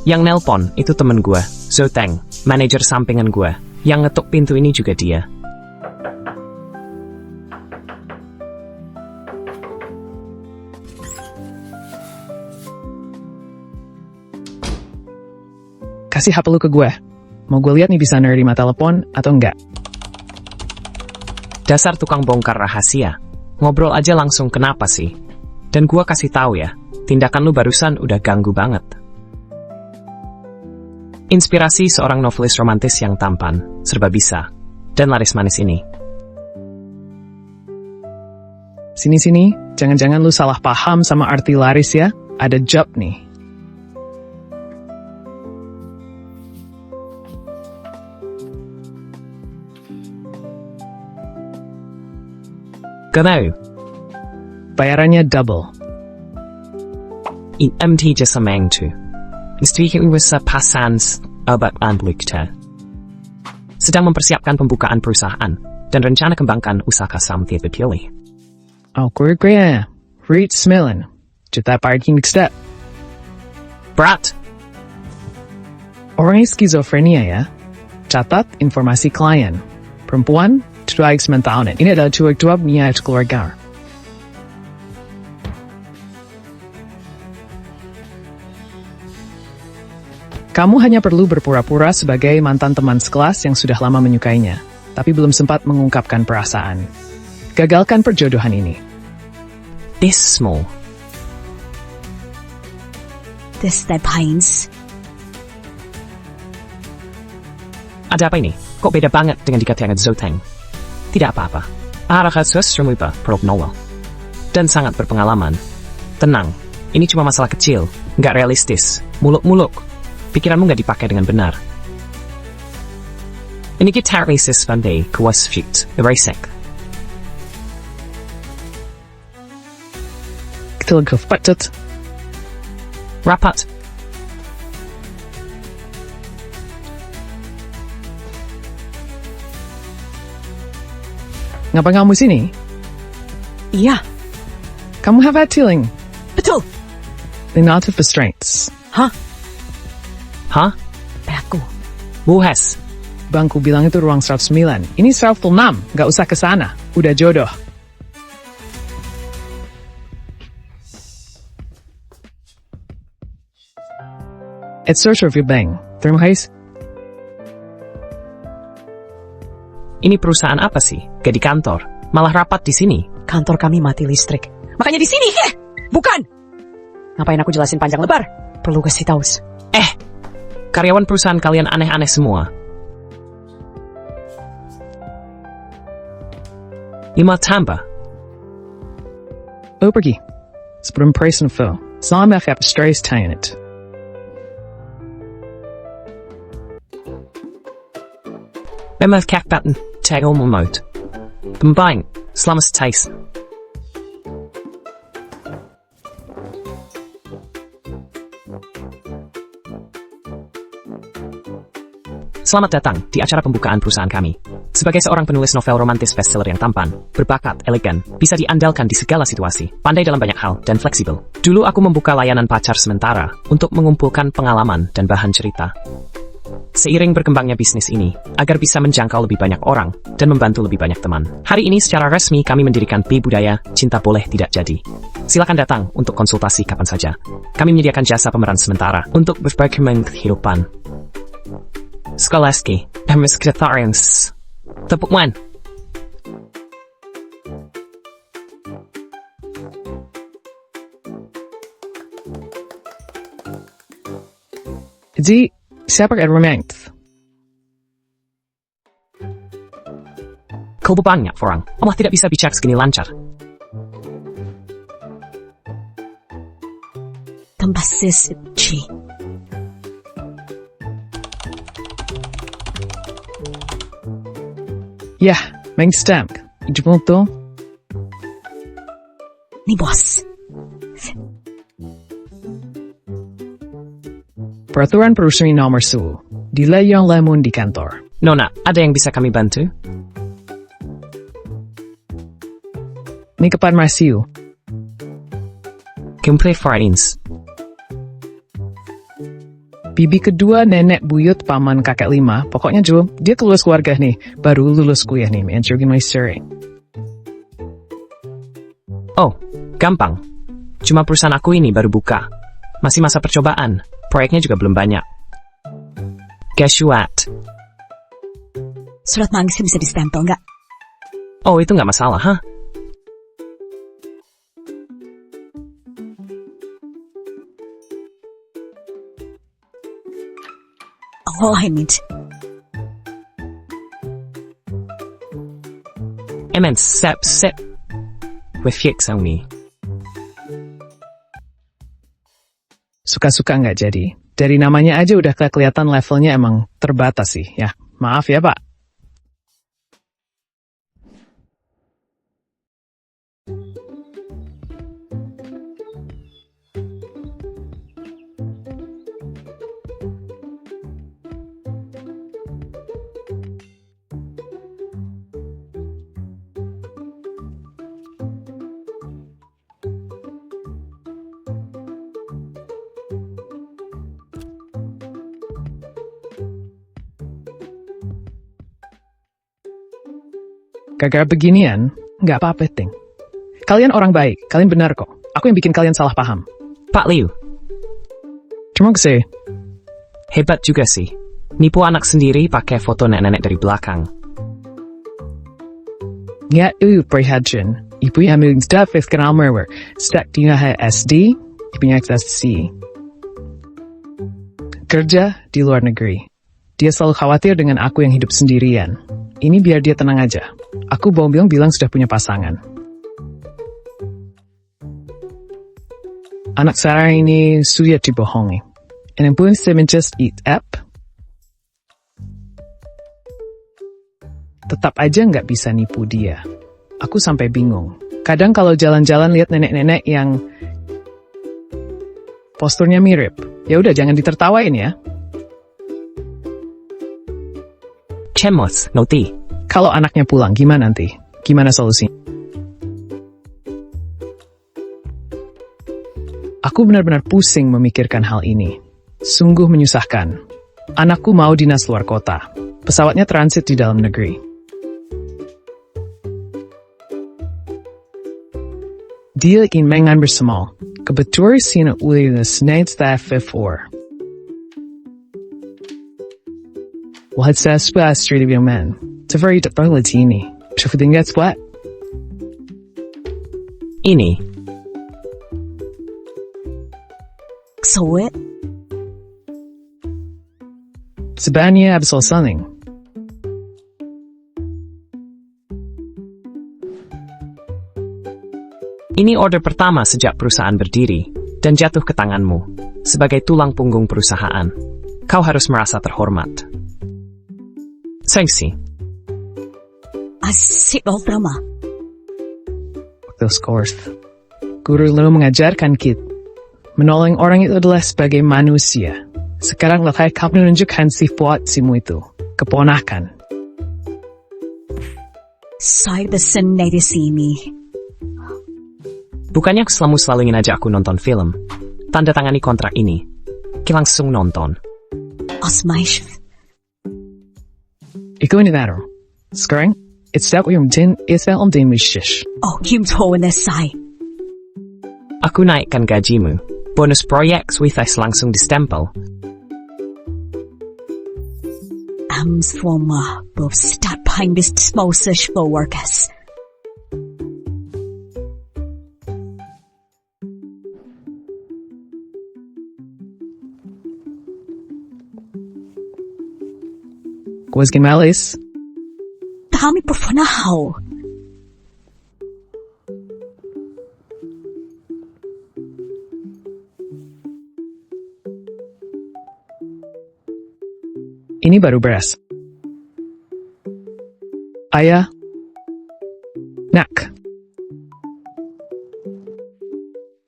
Yang nelpon itu temen gue, Zoteng, manajer sampingan gue. Yang ngetuk pintu ini juga dia. Kasih HP lu ke gue. Mau gue lihat nih bisa nerima telepon atau enggak. Dasar tukang bongkar rahasia. Ngobrol aja langsung kenapa sih? Dan gua kasih tahu ya, tindakan lu barusan udah ganggu banget. Inspirasi seorang novelis romantis yang tampan, serba bisa, dan laris manis ini. Sini-sini, jangan-jangan lu salah paham sama arti laris ya. Ada job nih. Genau. Bayarannya double. In MT Jessamang tu. Istri Wisa Passans Obat Anblikte. Sedang mempersiapkan pembukaan perusahaan dan rencana kembangkan usaha saham tidak dipilih. Algoritma. Read Smillen. Juta parking step. Berat. Orangnya skizofrenia ya. Catat informasi klien. Perempuan, 29 tahun. Ini adalah tua punya keluarga. Kamu hanya perlu berpura-pura sebagai mantan teman sekelas yang sudah lama menyukainya, tapi belum sempat mengungkapkan perasaan. Gagalkan perjodohan ini. This small. This the pains. Ada apa ini? Kok beda banget dengan dikatakan Zoteng? Tidak apa-apa. Arah sesuatu rumah Noel. Dan sangat berpengalaman. Tenang, ini cuma masalah kecil, nggak realistis, muluk-muluk. Pikiranmu nggak dipakai dengan benar. Ini kita resis pandai kuas fit, erasek. Kita kepatet. Rapat. Ngapa kamu sini? Iya, Kamu have feeling. betul. The knot of restraints. Hah? Hah? Aku. Buhes. Bangku bilang itu ruang 109. Ini 106. Nggak usah ke sana. Udah jodoh. It's search of your bank. Terima kasih. Ini perusahaan apa sih? Gak di kantor, malah rapat di sini. Kantor kami mati listrik. Makanya di sini, bukan. Ngapain aku jelasin panjang lebar? Perlu kasih tahu. Karyawan perusahaan kalian aneh-aneh semua. 5 tambah. Oh, pergi. Sebelum price info. Salam FF Strays Tenant. Memang kakbatan, tag all mode. Pembaing, selamat taste. Selamat datang di acara pembukaan perusahaan kami. Sebagai seorang penulis novel romantis bestseller yang tampan, berbakat, elegan, bisa diandalkan di segala situasi, pandai dalam banyak hal, dan fleksibel. Dulu aku membuka layanan pacar sementara untuk mengumpulkan pengalaman dan bahan cerita. Seiring berkembangnya bisnis ini, agar bisa menjangkau lebih banyak orang dan membantu lebih banyak teman. Hari ini secara resmi kami mendirikan P Budaya, Cinta Boleh Tidak Jadi. Silakan datang untuk konsultasi kapan saja. Kami menyediakan jasa pemeran sementara untuk berbagai kehidupan. Skolaski, Hermes Kretarians. Tepuk man. Jadi, siapa yang romantis? Kau banyak orang, Allah tidak bisa bicara segini lancar. Tembasis Chi. Yah, main stamp. Ijibung tuh. Ni bos. Peraturan perusahaan nomor 10. Dilayang lemon di kantor. Nona, ada yang bisa kami bantu? Ni kapan masiu? Kumple Fridays. Bibi kedua, nenek buyut, paman, kakek 5. Pokoknya Jo, dia kelulus keluarga nih. Baru lulus kuliah nih, menjadi master. Oh, gampang. Cuma perusahaan aku ini baru buka. Masih masa percobaan. Proyeknya juga belum banyak. Guess what? Surat manggis bisa distempel nggak? Oh, itu nggak masalah, hah? All I need. Immense sip. With fix only. Suka-suka nggak jadi. Dari namanya aja udah kelihatan levelnya emang terbatas sih, ya. Maaf ya, Pak. Gara-gara beginian, nggak apa-apa, Ting. Kalian orang baik, kalian benar kok. Aku yang bikin kalian salah paham. Pak Liu, Terima kasih. hebat juga sih. Nipu anak sendiri pakai foto nenek-nenek dari belakang. Ya, prihatin. Ibu yang ambil stuff is kenal merwer. Stak dia SD, ibunya XSC. Kerja di luar negeri. Dia selalu khawatir dengan aku yang hidup sendirian. Ini biar dia tenang aja. Aku bilang sudah punya pasangan. Anak saya ini sudah dibohongi. And I'm going to just eat up. Tetap aja nggak bisa nipu dia. Aku sampai bingung. Kadang kalau jalan-jalan lihat nenek-nenek yang posturnya mirip, ya udah jangan ditertawain ya. Chemos, noti. Kalau anaknya pulang, gimana nanti? Gimana solusi? Aku benar-benar pusing memikirkan hal ini. Sungguh menyusahkan. Anakku mau dinas luar kota. Pesawatnya transit di dalam negeri. Dia ingin mengambil semua. Kebetulan sina uli na snaid staff 4. Wahad sa spa street of young men. It's a very Latini. So if gets what? Ini, So it? Sebenarnya absol something. ini order pertama sejak perusahaan berdiri dan jatuh ke tanganmu. Sebagai tulang punggung perusahaan, kau harus merasa terhormat. Sengsi. Asik all drama. Those course. Guru lo mengajarkan kita. Menolong orang itu adalah sebagai manusia. Sekarang lekai kamu menunjukkan sifat simu itu. Keponakan. Saya besen dari sini. Bukannya selalu ingin ajak aku nonton film. Tanda tangani kontrak ini. Ki langsung nonton. Osmaish. Ikaw ni Naro. Sekarang, it's that yung din isa om din mishish. Oh, yung toa na say. Aku naikkan gajimu. Bonus proyek Swiss langsung distempel. Swama, both start pine this small search for workers. Was Malis? Dami profanahaw. Ini baru beres. Ayah. Nak.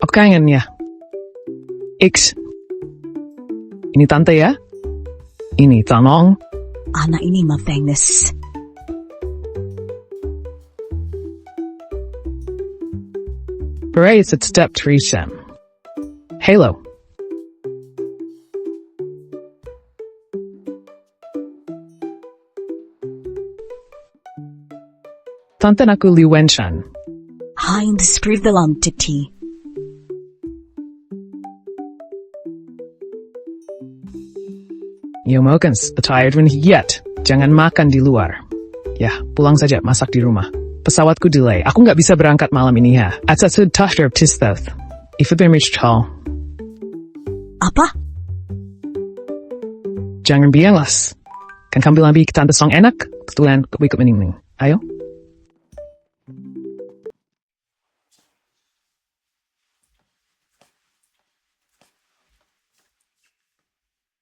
Aku kangen ya. X. Ini tante ya. Ini tanong. Anak ini mafengnes. Race at step 3 Halo. Tante aku Liu Wenshan. Hai, describe the lamp to tea. You mokens, the tired one yet. Jangan makan di luar. Ya, pulang saja, masak di rumah. Pesawatku delay. Aku nggak bisa berangkat malam ini ya. Atsatsu tahter ptistoth. If it reached hall. Apa? Jangan bianglas. Kan kamu bilang ke tante song enak? Kebetulan aku ikut meningning. Ayo.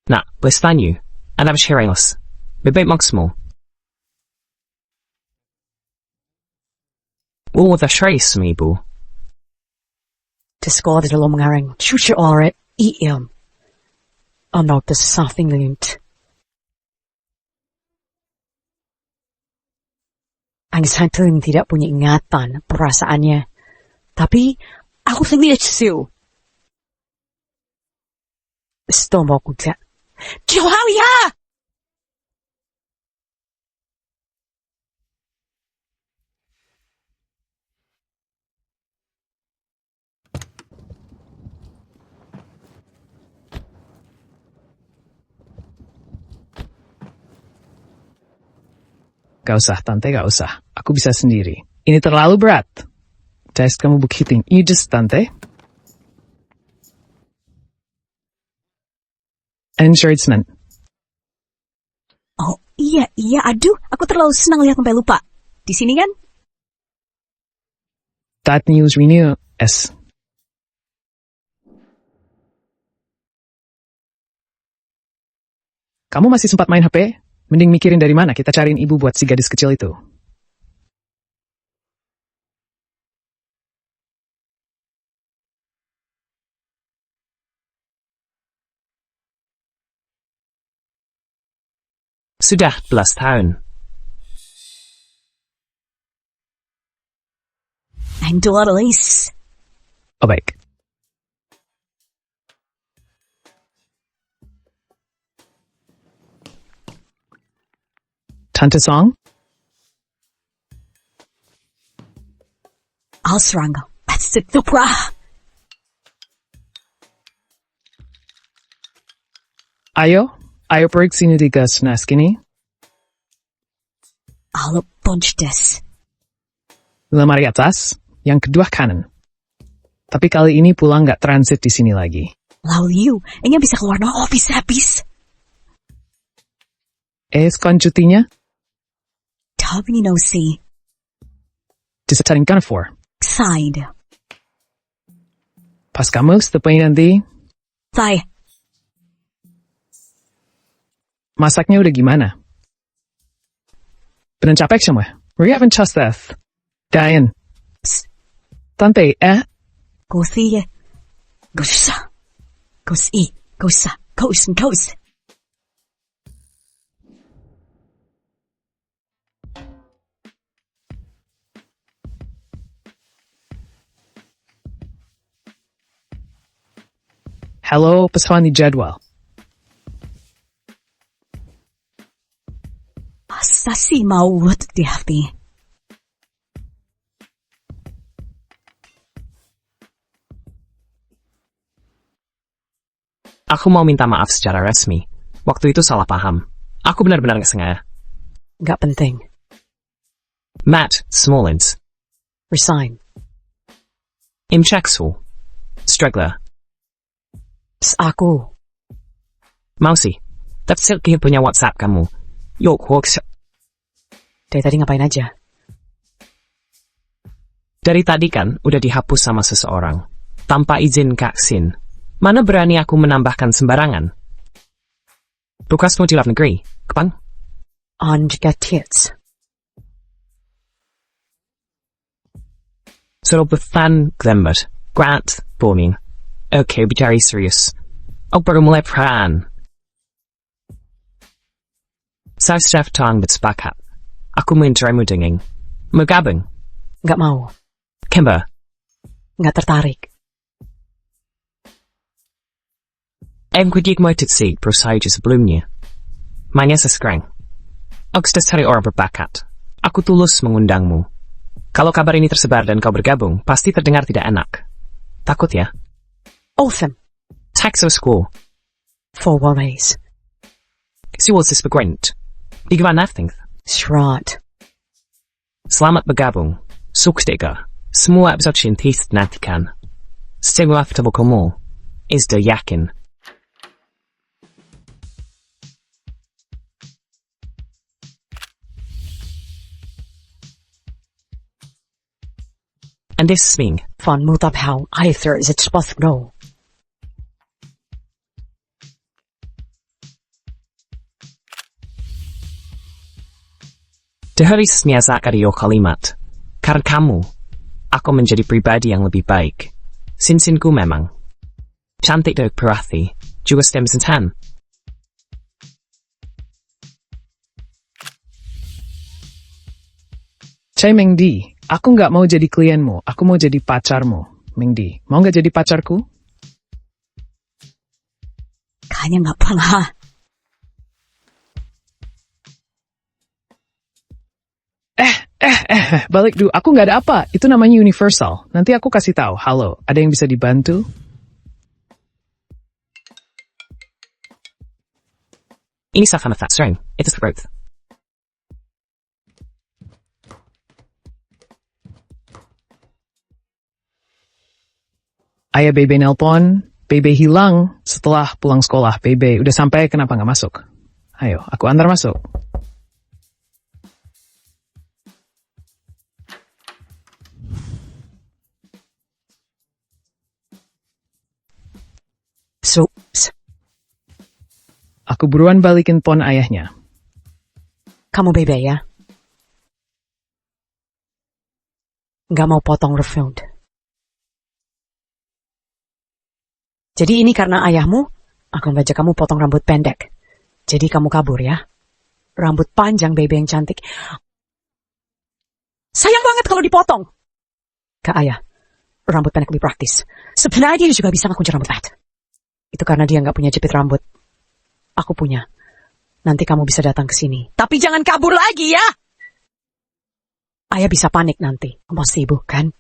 Nak, bertanya, anda bersyariah. Bebek maksimal. All with a trace, me, boo. Discarded along mengarang. Chucha are eat him. Anak the something linked. Ang santun tidak punya ingatan perasaannya. Tapi, aku sendiri siu. Stomach tak. Johalia! Gak usah, tante, gak usah. Aku bisa sendiri. Ini terlalu berat. Tes kamu buktiin. You just, tante. Encouragement. Oh, iya, aduh. Aku terlalu senang lihat sampai lupa. Di sini kan? That news renew. S. Kamu masih sempat main HP? Mending mikirin dari mana kita cariin ibu buat si gadis kecil itu. Sudah 11 tahun. Ein Dolores. Oh, baik. Tante Song? Alsrang. That's the Thupra. Ayo pergi sini di gas naskini. Alle bunch des. Lemari atas, yang kedua kanan. Tapi kali ini pulang nggak transit di sini lagi. Lau Liu, ingin bisa keluar no office habis. Selanjutnya, Tapi no see. disetarin for. Side. Pas kamu setepain nanti, Thigh. masaknya udah gimana? Bener capek semua. We haven't just that. Diane. Tante, Go see. Go sa. Go see. Go sa. Goes and goes. Hello, paswani jadwal. Sasi mau wut di hati. Aku mau minta maaf secara resmi. Waktu itu salah paham. Aku benar-benar nggak sengaja. Gak penting. Matt Smallins. Resign. Imchaksul. Stregler. Aku. Mausi. Tafsir punya WhatsApp kamu. Yok hoax. Dari tadi ngapain aja? Dari tadi kan udah dihapus sama seseorang. Tanpa izin Kak Sin. Mana berani aku menambahkan sembarangan? Bukas mau di luar negeri, Kepang? On get tits. Serobethan Glembert. Grant Boning. Oke, bicara serius. Oh, baru mulai peran. Saya sudah tang bersepakat. Aku menginteraimu dingin. Mau gabung? Gak mau. Kimber? Gak tertarik. Engkudik motivasi prosedur sebelumnya. Manya sesekrang. Aku sudah cari orang berbakat. Aku tulus mengundangmu. Kalau kabar ini tersebar dan kau bergabung, pasti terdengar tidak enak. Takut ya? Awesome. Tack så school. For one days. Suolsis begrint. Digwan nafting. Shrat. Selamat bergabung. Sukstiga. Semua episode shintis nantikan. Stigma after kamu. Is de yakin. And this swing. Van moet ophouden. Either is it supposed to know. Deharis niazak adio kalimat. Karena kamu, aku menjadi pribadi yang lebih baik. Sinsinku memang. Cantik dan perhati, juga stem sentan. Cai Mengdi, aku nggak mau jadi klienmu, aku mau jadi pacarmu. Mengdi, mau nggak jadi pacarku? Kayaknya nggak pernah. Balik dulu, aku nggak ada apa. Itu namanya universal. Nanti aku kasih tahu. Halo, ada yang bisa dibantu? Ini sama fat string. Itu growth. Ayah Bebe nelpon, Bebe hilang setelah pulang sekolah. Bebe udah sampai, kenapa nggak masuk? Ayo, aku antar masuk. So, Aku buruan balikin pon ayahnya. kamu bebe ya? Nggak mau potong refund. Jadi ini karena ayahmu, aku baca kamu potong rambut pendek. Jadi kamu kabur ya? Rambut panjang bebe yang cantik. Sayang banget kalau dipotong. Kak ayah, rambut pendek lebih praktis. Sebenarnya dia juga bisa ngekunci rambut fat. Itu karena dia nggak punya jepit rambut. Aku punya. Nanti kamu bisa datang ke sini. Tapi jangan kabur lagi ya! Ayah bisa panik nanti. Kamu sibuk kan?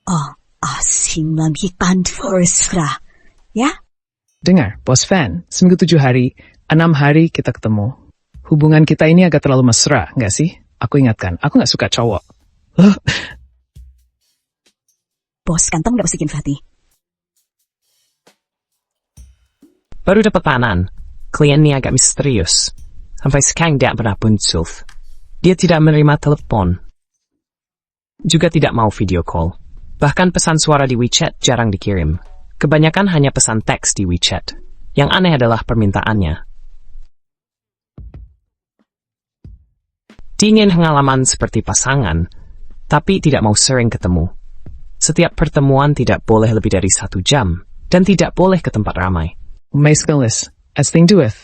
Oh, asing memikirkan force-ra. Ya? Dengar, bos Van, seminggu 7 hari, 6 hari kita ketemu. Hubungan kita ini agak terlalu mesra, nggak sih? Aku ingatkan, aku nggak suka cowok. Bos kantong udah bisikin Fatih. Baru dapat panan. Klien ini agak misterius. Sampai sekarang dia pernah muncul. Dia tidak menerima telepon. Juga tidak mau video call. Bahkan pesan suara di WeChat jarang dikirim. Kebanyakan hanya pesan teks di WeChat. Yang aneh adalah permintaannya. Dia ingin pengalaman seperti pasangan, tapi tidak mau sering ketemu. Setiap pertemuan tidak boleh lebih dari 1 jam, dan tidak boleh ke tempat ramai. Meeskelis, as thing doeth.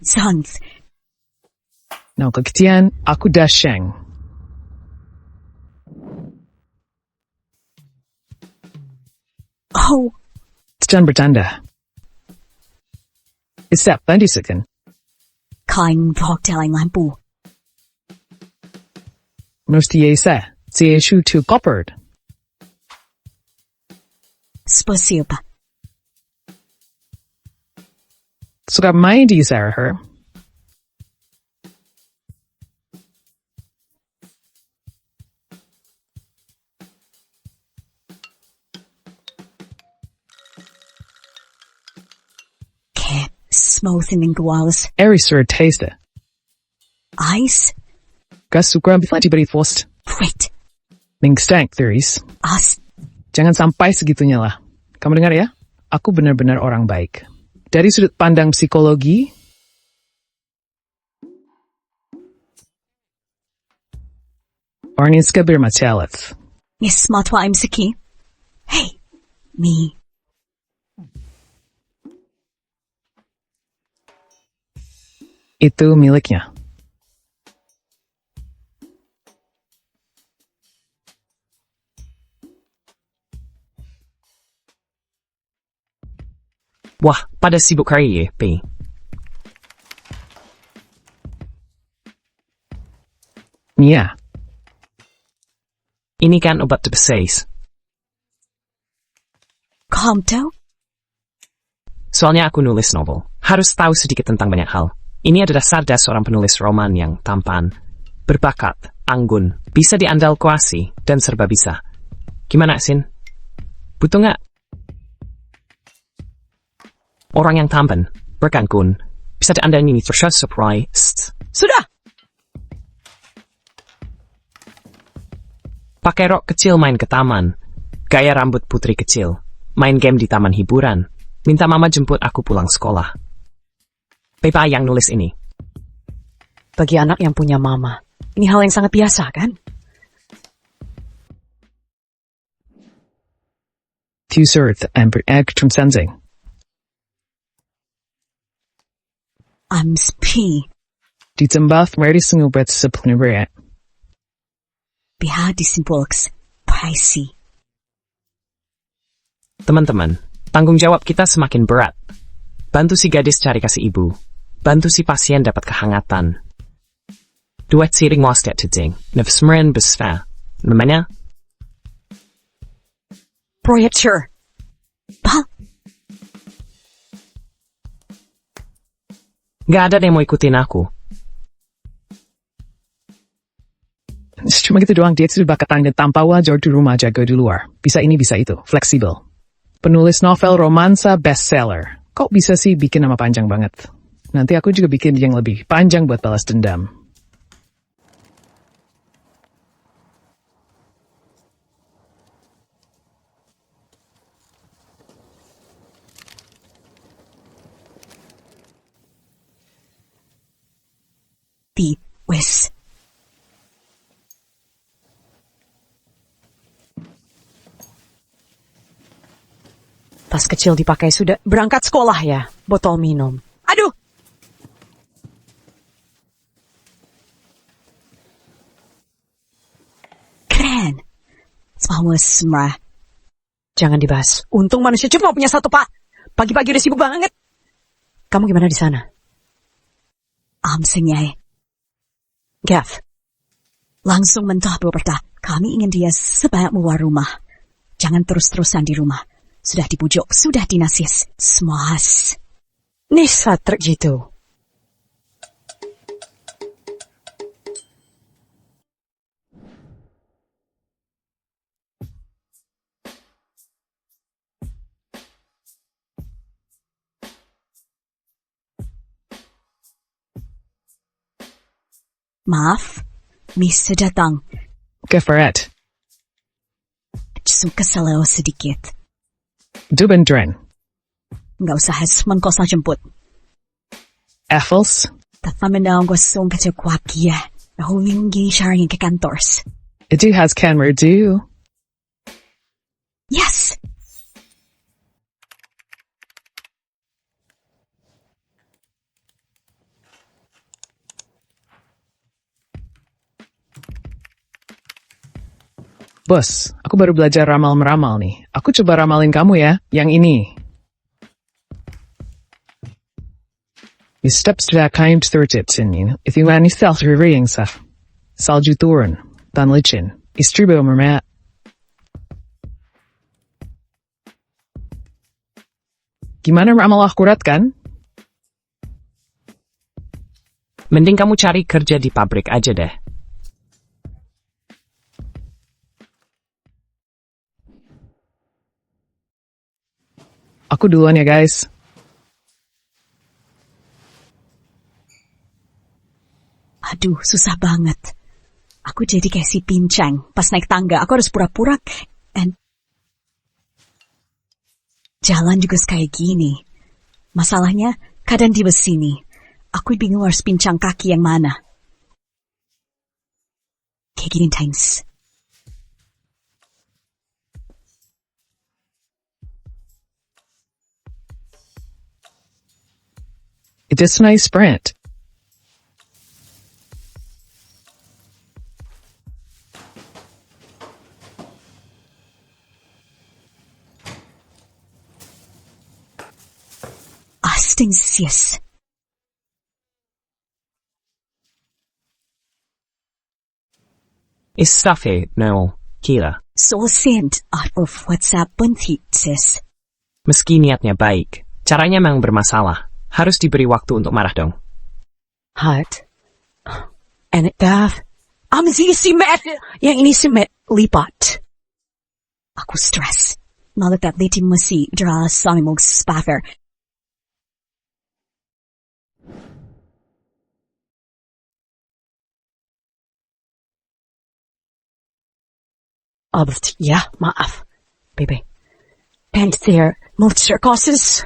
Sans. Nou, kekitian, aku dasyang. Oh, Jangan bertanda. Istap, landisakan. kain pokteling lampu. Mesti yesa, siya shu tu coppered. Spasiba. Suka main di Sarah her. Ke smoothing and gualas. Eri sur taste. Ice. Gas suka bilanti beri fost. Wait. Ming stank theories. Us. Jangan sampai segitunya lah. Kamu dengar ya? Aku benar-benar orang baik. Dari sudut pandang psikologi, orang yang suka bermasalah. Yes, matwa I'm Siki. Hey, me. Itu miliknya. Wah, pada sibuk hari ya, Pi. Mia, Ini kan obat diabetes. Kamu tahu? Soalnya aku nulis novel. Harus tahu sedikit tentang banyak hal. Ini adalah dasar seorang penulis roman yang tampan, berbakat, anggun, bisa diandalkuasi, dan serba bisa. Gimana, Sin? Butuh nggak? Orang yang tampan, berkangkun, bisa diandalkan terus surprise. Sudah! Pakai rok kecil main ke taman. Gaya rambut putri kecil. Main game di taman hiburan. Minta mama jemput aku pulang sekolah. Pepa yang nulis ini. Bagi anak yang punya mama, ini hal yang sangat biasa, kan? Tusurth and Bergtrum Sensing. P. Ditambah meri sengubet seplenibret. Biha disimpulks. Pricey. Teman-teman, tanggung jawab kita semakin berat. Bantu si gadis cari kasih ibu. Bantu si pasien dapat kehangatan. Duet siring wastet tiding. Nefsmeren besfa. Namanya? Projector. Bah, Gak ada yang mau ikutin aku. Cuma gitu doang, dia itu bakatnya tanpa wajar di rumah, jago di luar. Bisa ini, bisa itu. Fleksibel. Penulis novel romansa bestseller. Kok bisa sih bikin nama panjang banget? Nanti aku juga bikin yang lebih panjang buat balas dendam. wis. Tas kecil dipakai sudah. Berangkat sekolah ya, botol minum. Aduh! Keren. Semua semrah. Jangan dibahas. Untung manusia cuma punya satu, Pak. Pagi-pagi udah sibuk banget. Kamu gimana di sana? Senyai. Gav. Langsung mentah beberapa. Kami ingin dia sebanyak keluar rumah. Jangan terus-terusan di rumah. Sudah dibujuk, sudah dinasis. Smas. Nisa truk gitu. Maaf, Miss datang. Kefaret. Suka salah sedikit. Dubendren. Nggak usah hasman kau saja jemput. Effels. Tatamenang gosong kacau kuakia. Nahumingi sharing ke kantors. Itu has camera do. Yes! Bos, aku baru belajar ramal-meramal nih. Aku coba ramalin kamu ya, yang ini. Je steps kaim tertitsin, if you any self reading sa. Salju turun, dan licin, istribo mermat. Gimana ramal akurat kan? Mending kamu cari kerja di pabrik aja deh. Aku duluan ya guys. Aduh, susah banget. Aku jadi kayak si pincang. Pas naik tangga, aku harus pura-pura. And jalan juga kayak gini. Masalahnya, kadang di sini. Aku bingung harus pincang kaki yang mana. Kayak gini times. It is nice sprint. Extensius. Istafe, Noel, Kira. So sent out of WhatsApp bunti, sis. Meski niatnya baik, caranya memang bermasalah. Harus diberi waktu untuk marah dong. Hat. And it dav. Si Matt. Yang ini si Matt lipat. Aku stress. Nadat that leti masi dra sami mog spaffer. Ya, maaf. Bebe. And there, multiple causes.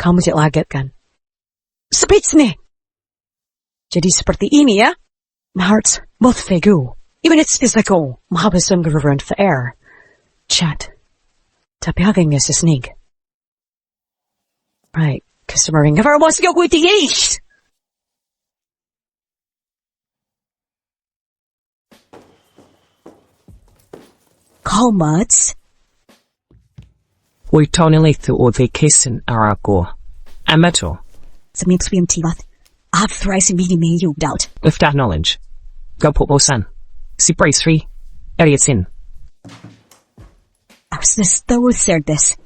Kamu tidak laget kan? Spits nih. Jadi seperti ini ya. My heart's both fegu. Even it's physical. Mahabasam reverent for air. Chat. Tapi hagingnya sa snig. Right. Customer ring. Never wants to go with the east. Kalmats. Wyt Tony Leithu o vacation arago. Amato. Samim swim tivat. I've thrice in meeting me you doubt. With that knowledge. Go put Bosan. Si Brace 3. Erietsin. I was this though said this.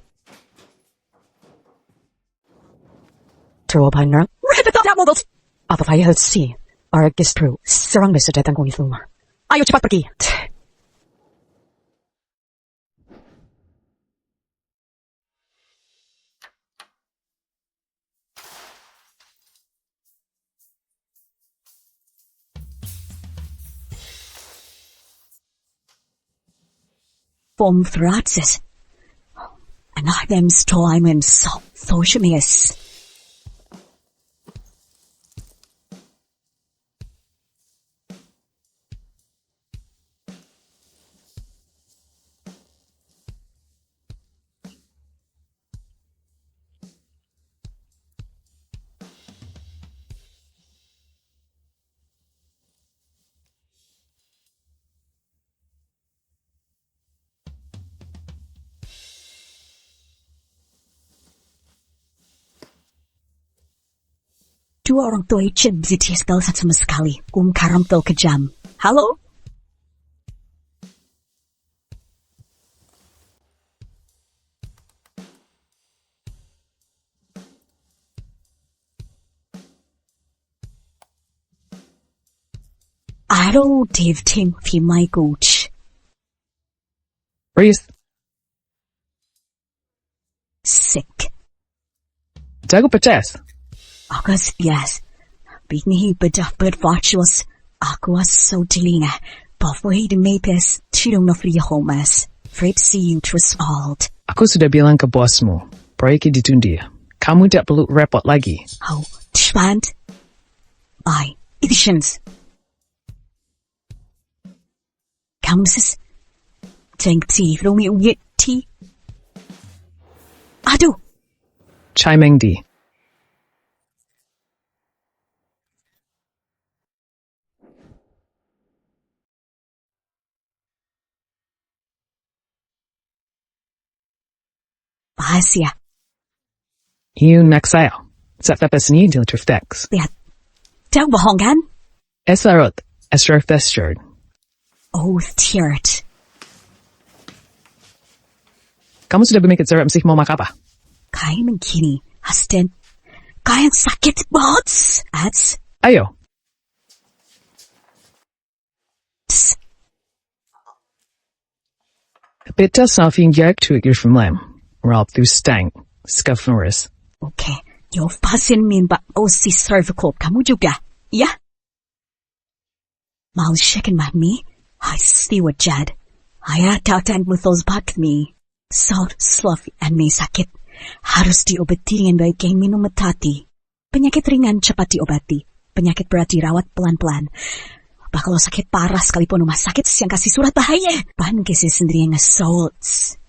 Throw by ner. Ribbit up that mobile. Apa kaya hal si. Arag gistru. Serang beso datang kong itlumar. Ayaw cepat pergi. Vom thratses. And I them time and so sociamis. Dua orang tua Ichin bzitiskal sat sama sekali. Karam tel kejam. Halo? Aro Dave Tim fi my coach. Reese, Sick. jago peces. August, yes. Bigni bedah virtuous. Aku was so delina. Bavoid mapes. Tidong no free homes. Afraid to see you trust all. Aku sudah bilang ke bosmu, proyeknya ditundi. Kamu tidak perlu repot lagi. How? Tschwand? Bye. Editions. Kamsis. Tank tea. Romeo yet tea. Aduh. Chai Mengdi. Bahasia. Yun Maxayo. Sa tapasni til triftex. Lihat. Tahu bohong kan? Esarot. Esrar festard. Oh, tiert. Kamu sudah bermikir serap sih mau makan apa? Kaya mengkini. Hasten. Kaya sakit bots. Ats. Ayo. Tss. Bitte safing jak tu ik from lem. Rob through stank. Scuff Norris. Okay. Yo fasin min ba si cervical. Kamu juga. Ya? Mau shaken me. I see what Jad. I and with those back me. Soft, sloughy, and may sakit. Harus diobati dengan baik yang minum metati. Penyakit ringan cepat diobati. Penyakit berat dirawat pelan-pelan. Bah kalau sakit parah sekalipun rumah sakit yang kasih surat bahaya. Bahan kisih sendiri yang assaults.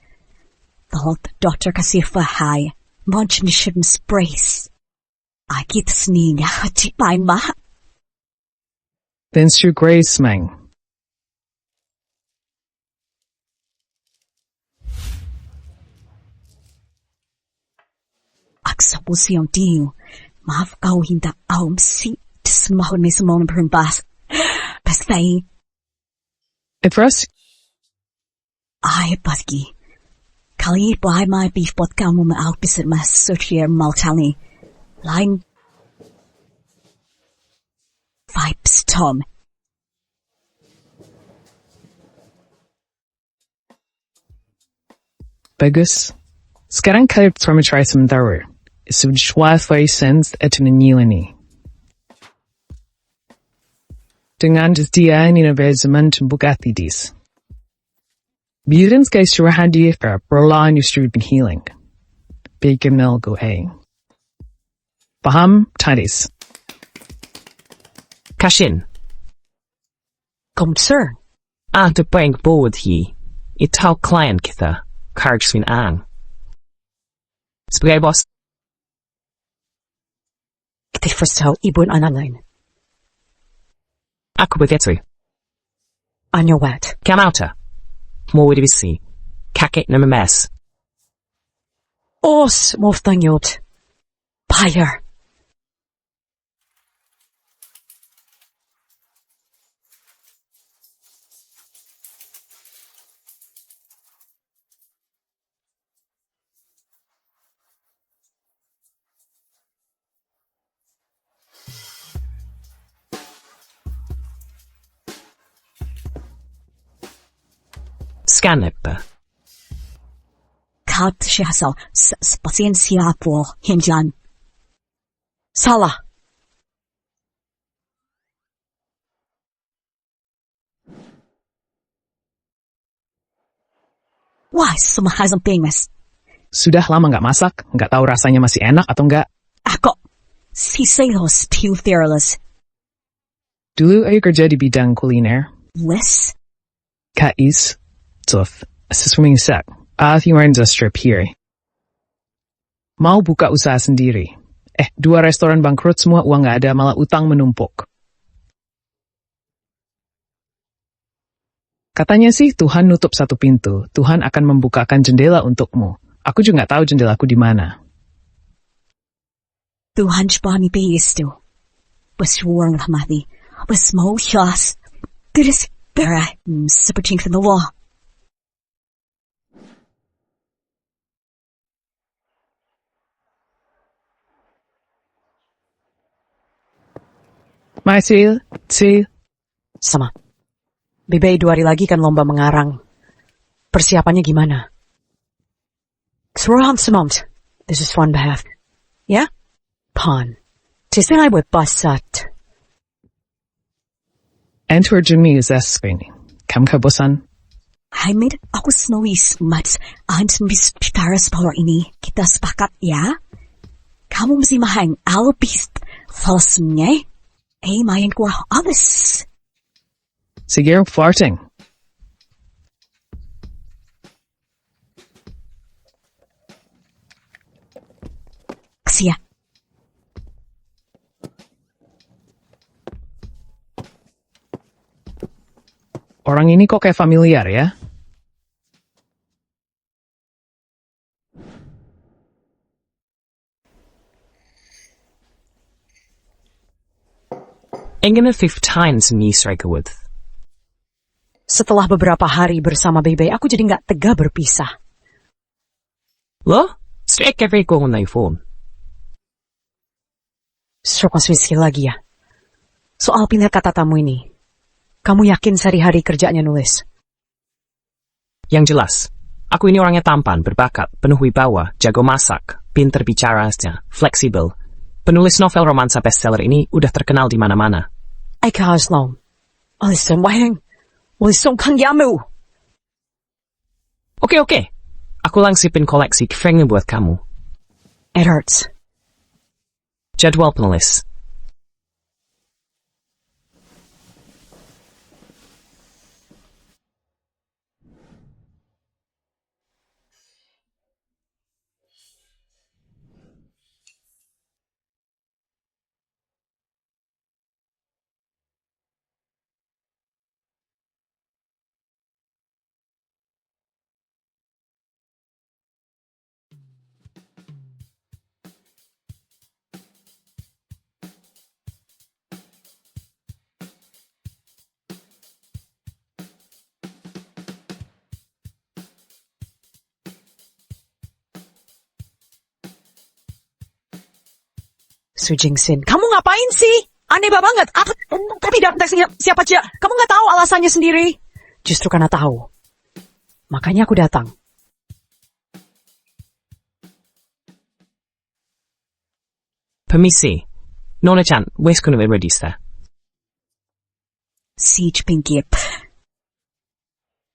The doctor kasih fahai. Munch mission sprays. Akit sning hati pain bah. Then Sue Grace Meng. sa posisyon diyo. Maaf kau hinda aum si semahon may semahon berumbas. Pasti At first, ay pagi. Kali buhay may beef pot kamu maaw bisit mas sosier maltali. Line vibes Tom. bagus. Sekarang kalian pertama try sementara. Sudah sense at menilani. Dengan dia ini zaman membuka dis. Birin skay istirahat dia per perlahan justru healing. Bigamel go a. Paham, Tadis? Kashin, Concern. de bank board hi. Itaw client kita, karg swin ang. Sebagai bos, Kita verstau ibu en analijn. aku begitu. Anjo wat. Kamauta. More divisi. Kakek na mes. Os moftanyot. Payer. Scannepa. Kaut siya sa pasensya po hinjan. Salah. Wah, semahal pengas. Sudah lama nggak masak, nggak tahu rasanya masih enak atau nggak. Ako, si Selos Teotherilus. Dulu ayo kerja di bidang kuliner. Wes, Kais, Tuf, sesuai sak. Yung strip here. Mau buka usaha sendiri. 2 restoran bangkrut semua uang nggak ada malah utang menumpuk. Katanya sih Tuhan nutup satu pintu, Tuhan akan membukakan jendela untukmu. Aku juga nggak tahu jendelaku di mana. Tuhan spani beistu. Was warang rahmati. Was mau syas. Geris bera seperti yang the law. Sil. Sama. Bebe 2 hari lagi kan lomba mengarang. Persiapannya gimana? Throw semont. This is fun behalf. Ya? Pan. Tisinay buat basat. Enter Jimmy is screening. Kam ka bosan? Hamid, aku snowy smats. Ant bis pitaras power ini. Kita sepakat ya? Kamu mesti mahang albis falasnya. Mayan ko alles. Sige, farting. Siya. Orang ini kok kayak familiar ya? Ingen na 5 times ni Strikerwood. Setelah beberapa hari bersama Bebe, aku jadi nggak tega berpisah. Lo? Strike every ko na phone. Stroke Swiss lagi ya. Soal pindah kata tamu ini. Kamu yakin sehari-hari kerjanya nulis? Yang jelas, aku ini orangnya tampan, berbakat, penuh wibawa, jago masak, pinter bicaranya, fleksibel. Penulis novel romansa bestseller ini udah terkenal di mana-mana. Kaslom. Alison Wang. Alison Kang Yamu. Oke. Aku langsipin koleksi kefengnya buat kamu. It hurts. Jadwal penulis. Su Jingsin, kamu ngapain sih? Aneh banget. Tapi datang siapa aja? Kamu nggak tahu alasannya sendiri. Justru karena tahu. Makanya aku datang. Permisi. Nona-chan, wes kuno redista. Siege Pinkip.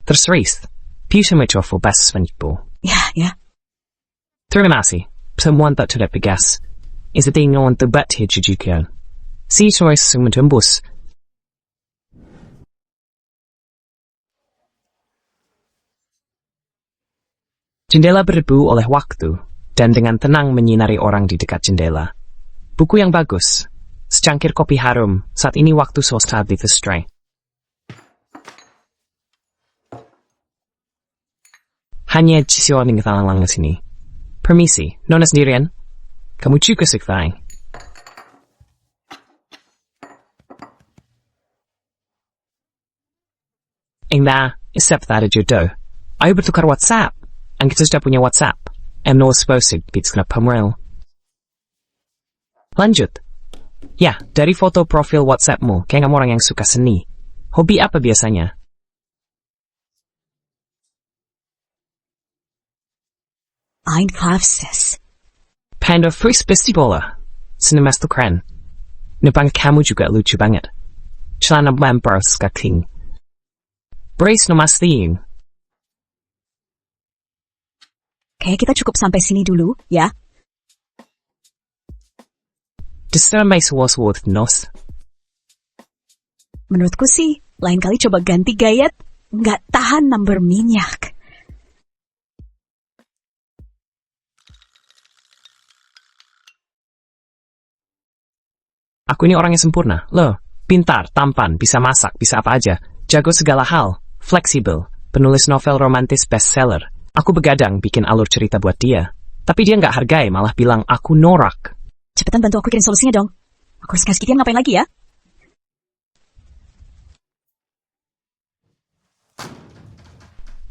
Terserist. Piusa metrofo bas svenitbo. Ya. Terima kasih. Semua tak terdapat gas. Is the thing on the bat here jujukan. Si choice sumatembus. Jendela berdebu oleh waktu, dan dengan tenang menyinari orang di dekat jendela. Buku yang bagus. Secangkir kopi harum, saat ini waktu swasta di the stray. Hanya Cisio ninggalang lang di sini. Permisi, Nona sendirian? Kamu juga sekfang. Enggak, except that jodoh. Ayo bertukar WhatsApp. And kita sudah punya WhatsApp. I'm not supposed to be kena pemeril. Lanjut. Ya, dari foto profil WhatsAppmu, kayak kamu orang yang suka seni. Hobi apa biasanya? Einkaufses. Panda Freaks Festival. Cinemas tuh keren. Nebang kamu juga lucu banget. Celana mampers kaking. Brace nomastiin. Kayak kita cukup sampai sini dulu, ya? Destra may suwas-suwas nos. Menurutku sih, lain kali coba ganti gayet. Nggak tahan number minyak. Aku ini orang yang sempurna. Loh, pintar, tampan, bisa masak, bisa apa aja. Jago segala hal. Fleksibel. Penulis novel romantis bestseller. Aku begadang bikin alur cerita buat dia. Tapi dia nggak hargai, malah bilang aku norak. Cepetan bantu aku kirim solusinya dong. Aku harus kasih Kitian ngapain lagi ya?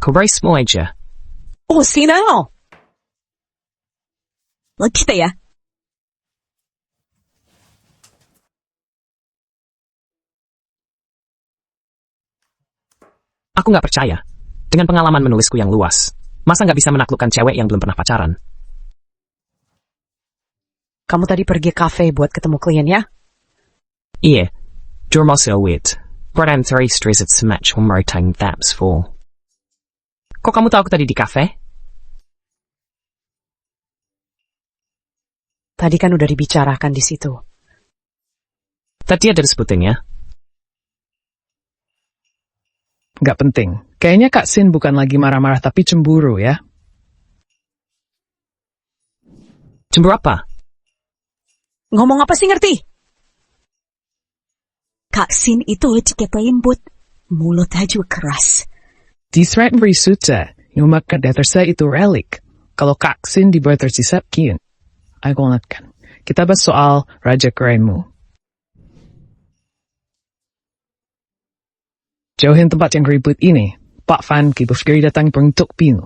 Kau semua aja. Oh, Sino! Lagi kita ya? Aku nggak percaya. Dengan pengalaman menulisku yang luas. Masa nggak bisa menaklukkan cewek yang belum pernah pacaran? Kamu tadi pergi kafe buat ketemu klien ya? Iya. Dormosil wit. Beran three streets at match when maritime taps for. Kok kamu tahu aku tadi di kafe? Tadi kan udah dibicarakan di situ. Tadi ada sebutin ya. Nggak penting. Kayaknya Kak Sin bukan lagi marah-marah tapi cemburu ya. Cemburu apa? Ngomong apa sih ngerti? Kak Sin itu ceket lembut. Mulut aja keras. Di threat berisuta. Yung makadatersa itu relik. Kalau Kak Sin dibuat tersisap kian. Aku ingatkan. Kita bahas soal Raja Kerenmu. Jauhin tempat yang ribut ini. Pak Fan kibuf datang beruntuk pinu.